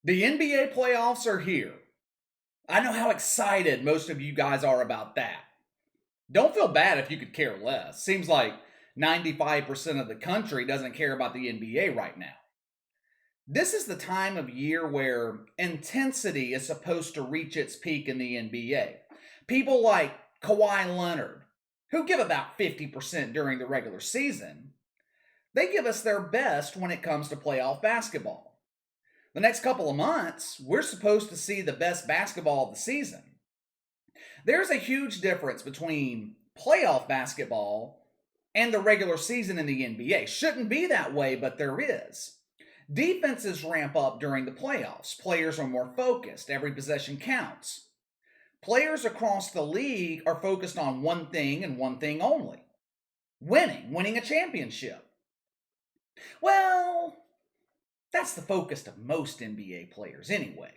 The NBA playoffs are here. I know how excited most of you guys are about that. Don't feel bad if you could care less. Seems like 95% of the country doesn't care about the NBA right now. This is the time of year where intensity is supposed to reach its peak in the NBA. People like Kawhi Leonard, who give about 50% during the regular season, they give us their best when it comes to playoff basketball. The next couple of months, we're supposed to see the best basketball of the season. There's a huge difference between playoff basketball and the regular season in the NBA. Shouldn't be that way, but there is. Defenses ramp up during the playoffs. Players are more focused. Every possession counts. Players across the league are focused on one thing and one thing only: winning a championship. Well, that's the focus of most NBA players anyway.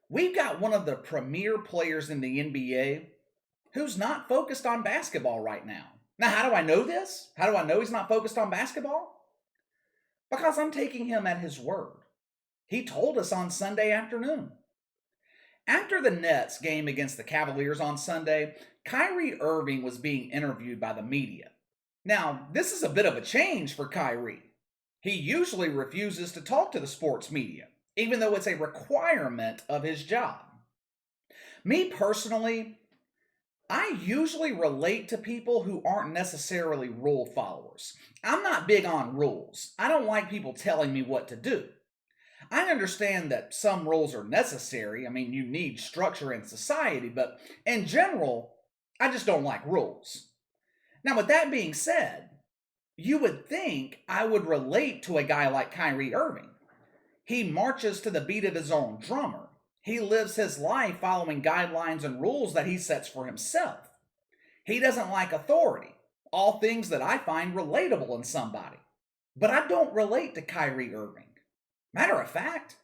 We've got one of the premier players in the NBA who's not focused on basketball right now. Now, how do I know this? How do I know he's not focused on basketball? Because I'm taking him at his word. He told us on Sunday afternoon. After the Nets game against the Cavaliers on Sunday, Kyrie Irving was being interviewed by the media. Now, this is a bit of a change for Kyrie. He usually refuses to talk to the sports media, even though it's a requirement of his job. Me personally, I usually relate to people who aren't necessarily rule followers. I'm not big on rules. I don't like people telling me what to do. I understand that some rules are necessary. I mean, you need structure in society, but in general, I just don't like rules. Now, with that being said, you would think I would relate to a guy like Kyrie Irving. He marches to the beat of his own drummer. He lives his life following guidelines and rules that he sets for himself. He doesn't like authority, all things that I find relatable in somebody. But I don't relate to Kyrie Irving. Matter of fact,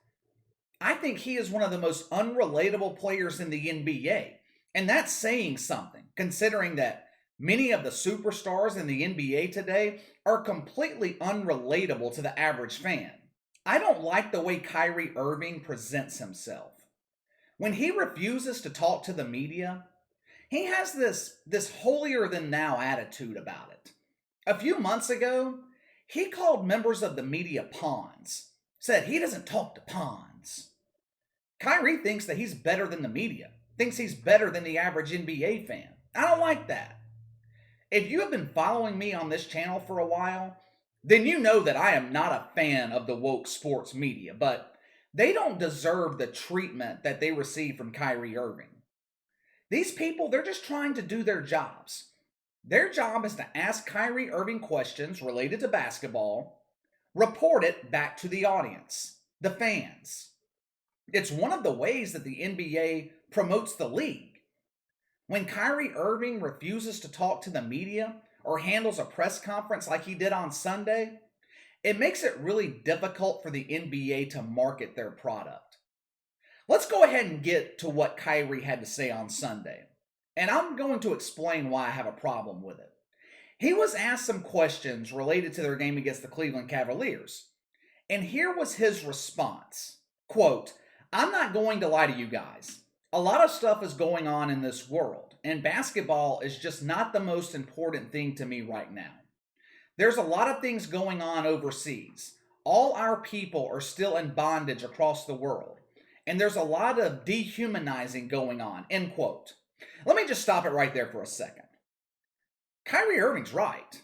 I think he is one of the most unrelatable players in the NBA. And that's saying something, considering that many of the superstars in the NBA today are completely unrelatable to the average fan. I don't like the way Kyrie Irving presents himself. When he refuses to talk to the media, he has this holier than thou attitude about it. A few months ago, he called members of the media pawns, said he doesn't talk to pawns. Kyrie thinks that he's better than the media, thinks he's better than the average NBA fan. I don't like that. If you have been following me on this channel for a while, then you know that I am not a fan of the woke sports media, but they don't deserve the treatment that they receive from Kyrie Irving. These people, they're just trying to do their jobs. Their job is to ask Kyrie Irving questions related to basketball, report it back to the audience, the fans. It's one of the ways that the NBA promotes the league. When Kyrie Irving refuses to talk to the media or handles a press conference like he did on Sunday, it makes it really difficult for the NBA to market their product. Let's go ahead and get to what Kyrie had to say on Sunday. And I'm going to explain why I have a problem with it. He was asked some questions related to their game against the Cleveland Cavaliers. And here was his response. Quote, "I'm not going to lie to you guys. A lot of stuff is going on in this world, and basketball is just not the most important thing to me right now. There's a lot of things going on overseas. All our people are still in bondage across the world, and there's a lot of dehumanizing going on," end quote. Let me just stop it right there for a second. Kyrie Irving's right.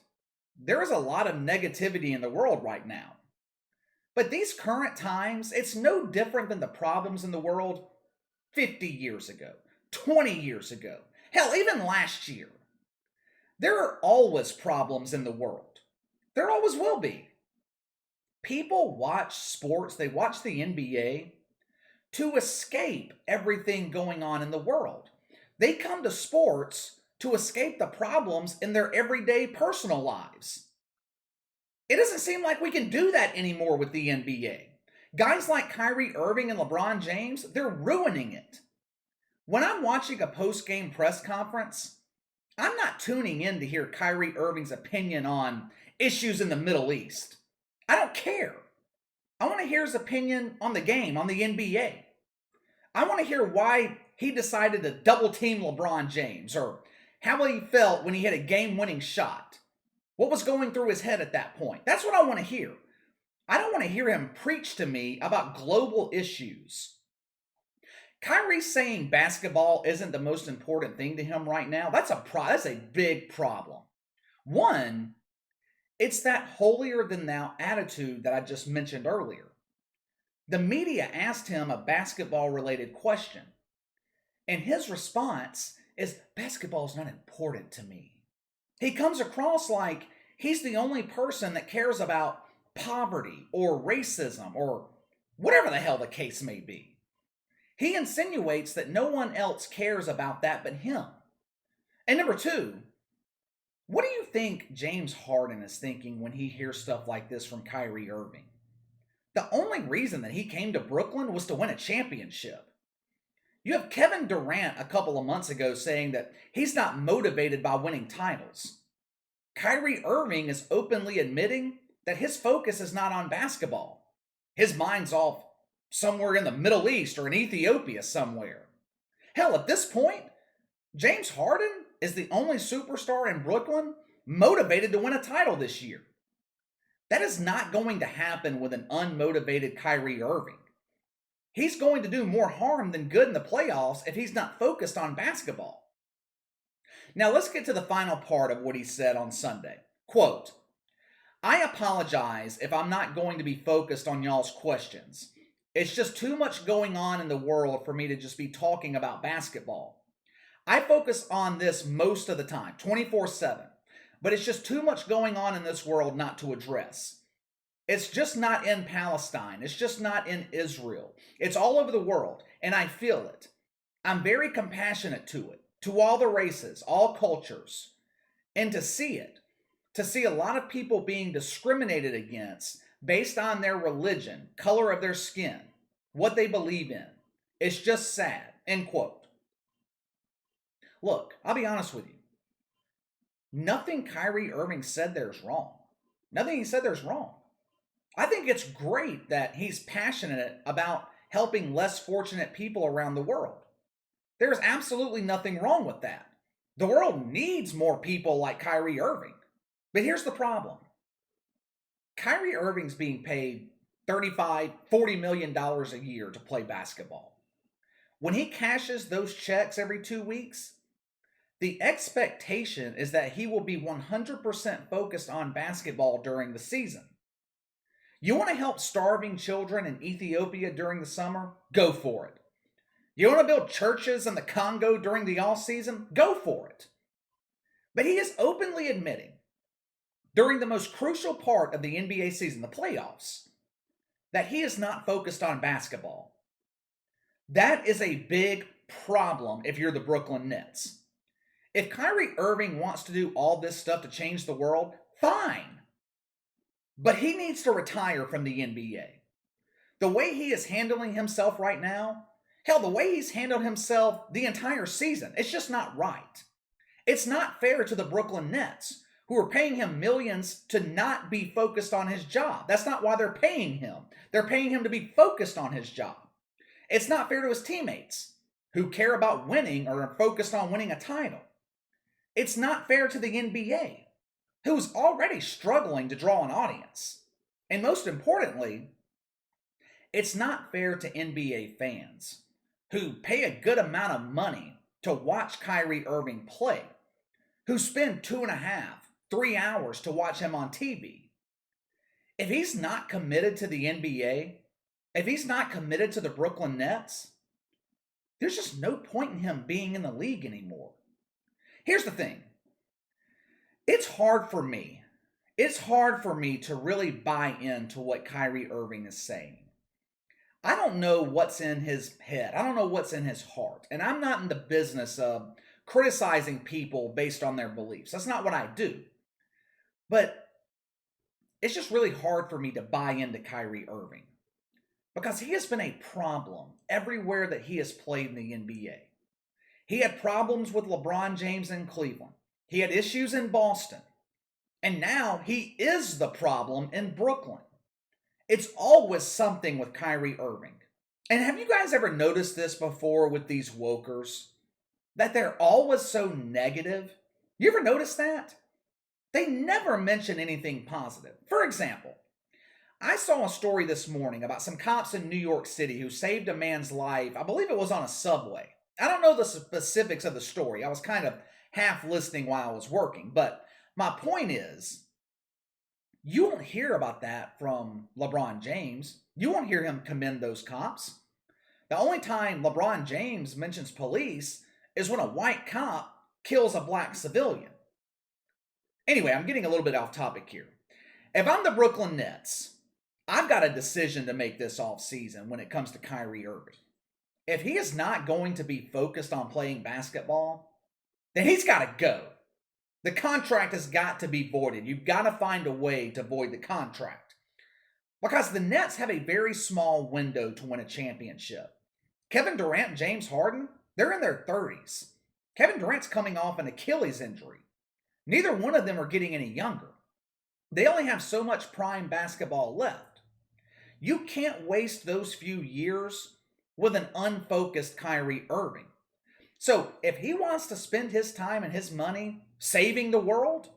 There is a lot of negativity in the world right now. But these current times, it's no different than the problems in the world 50 years ago, 20 years ago, hell, even last year. There are always problems in the world. There always will be. People watch sports, they watch the NBA to escape everything going on in the world. They come to sports to escape the problems in their everyday personal lives. It doesn't seem like we can do that anymore with the NBA. Guys like Kyrie Irving and LeBron James, they're ruining it. When I'm watching a post-game press conference, I'm not tuning in to hear Kyrie Irving's opinion on issues in the Middle East. I don't care. I want to hear his opinion on the game, on the NBA. I want to hear why he decided to double team LeBron James, or how he felt when he hit a game winning shot. What was going through his head at that point? That's what I want to hear. I don't want to hear him preach to me about global issues. Kyrie saying basketball isn't the most important thing to him right now, that's a big problem. One, it's that holier than thou attitude that I just mentioned earlier. The media asked him a basketball related question, and his response is basketball is not important to me. He comes across like he's the only person that cares about poverty or racism or whatever the hell the case may be. He insinuates that no one else cares about that but him. And number two, what do you think James Harden is thinking when he hears stuff like this from Kyrie Irving? The only reason that he came to Brooklyn was to win a championship. You have Kevin Durant a couple of months ago saying that he's not motivated by winning titles. Kyrie Irving is openly admitting that his focus is not on basketball. His mind's off somewhere in the Middle East or in Ethiopia somewhere. Hell, at this point, James Harden is the only superstar in Brooklyn motivated to win a title this year. That is not going to happen with an unmotivated Kyrie Irving. He's going to do more harm than good in the playoffs if he's not focused on basketball. Now let's get to the final part of what he said on Sunday. Quote, I apologize if I'm not going to be focused on y'all's questions. It's just too much going on in the world for me to just be talking about basketball. I focus on this most of the time, 24/7, but it's just too much going on in this world not to address. It's just not in Palestine. It's just not in Israel. It's all over the world, and I feel it. I'm very compassionate to it, to all the races, all cultures, and to see a lot of people being discriminated against based on their religion, color of their skin, what they believe in. It's just sad, end quote. Look, I'll be honest with you. Nothing Kyrie Irving said there's wrong. Nothing he said there's wrong. I think it's great that he's passionate about helping less fortunate people around the world. There's absolutely nothing wrong with that. The world needs more people like Kyrie Irving. But here's the problem. Kyrie Irving's being paid $35, $40 million a year to play basketball. When he cashes those checks every 2 weeks, the expectation is that he will be 100% focused on basketball during the season. You want to help starving children in Ethiopia during the summer? Go for it. You want to build churches in the Congo during the off season? Go for it. But he is openly admitting, during the most crucial part of the NBA season, the playoffs, that he is not focused on basketball. That is a big problem if you're the Brooklyn Nets. If Kyrie Irving wants to do all this stuff to change the world, fine. But he needs to retire from the NBA. The way he is handling himself right now, hell, the way he's handled himself the entire season, it's just not right. It's not fair to the Brooklyn Nets, who are paying him millions to not be focused on his job. That's not why they're paying him. They're paying him to be focused on his job. It's not fair to his teammates, who care about winning or are focused on winning a title. It's not fair to the NBA, who's already struggling to draw an audience. And most importantly, it's not fair to NBA fans, who pay a good amount of money to watch Kyrie Irving play, who spend 2.5, 3 hours to watch him on TV. If he's not committed to the NBA, if he's not committed to the Brooklyn Nets, there's just no point in him being in the league anymore. Here's the thing. It's hard for me to really buy into what Kyrie Irving is saying. I don't know what's in his head. I don't know what's in his heart. And I'm not in the business of criticizing people based on their beliefs. That's not what I do. But it's just really hard for me to buy into Kyrie Irving, because he has been a problem everywhere that he has played in the NBA. He had problems with LeBron James in Cleveland. He had issues in Boston. And now he is the problem in Brooklyn. It's always something with Kyrie Irving. And have you guys ever noticed this before with these wokers? That they're always so negative? You ever notice that? They never mention anything positive. For example, I saw a story this morning about some cops in New York City who saved a man's life. I believe it was on a subway. I don't know the specifics of the story. I was kind of half listening while I was working. But my point is, you won't hear about that from LeBron James. You won't hear him commend those cops. The only time LeBron James mentions police is when a white cop kills a black civilian. Anyway, I'm getting a little bit off topic here. If I'm the Brooklyn Nets, I've got a decision to make this off season when it comes to Kyrie Irving. If he is not going to be focused on playing basketball, then he's got to go. The contract has got to be voided. You've got to find a way to void the contract. Because the Nets have a very small window to win a championship. Kevin Durant and James Harden, they're in their 30s. Kevin Durant's coming off an Achilles injury. Neither one of them are getting any younger. They only have so much prime basketball left. You can't waste those few years with an unfocused Kyrie Irving. So if he wants to spend his time and his money saving the world,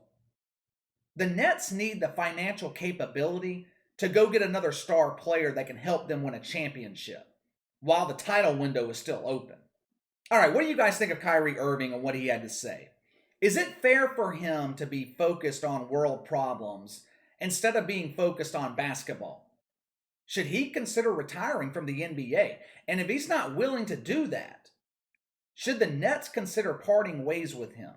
the Nets need the financial capability to go get another star player that can help them win a championship while the title window is still open. All right, what do you guys think of Kyrie Irving and what he had to say? Is it fair for him to be focused on world problems instead of being focused on basketball? Should he consider retiring from the NBA? And if he's not willing to do that, should the Nets consider parting ways with him?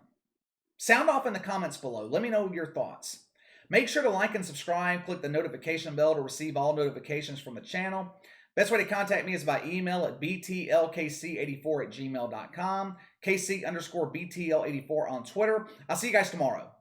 Sound off in the comments below. Let me know your thoughts. Make sure to like and subscribe. Click the notification bell to receive all notifications from the channel. Best way to contact me is by email at btlkc84@gmail.com, KC_BTL84 on Twitter. I'll see you guys tomorrow.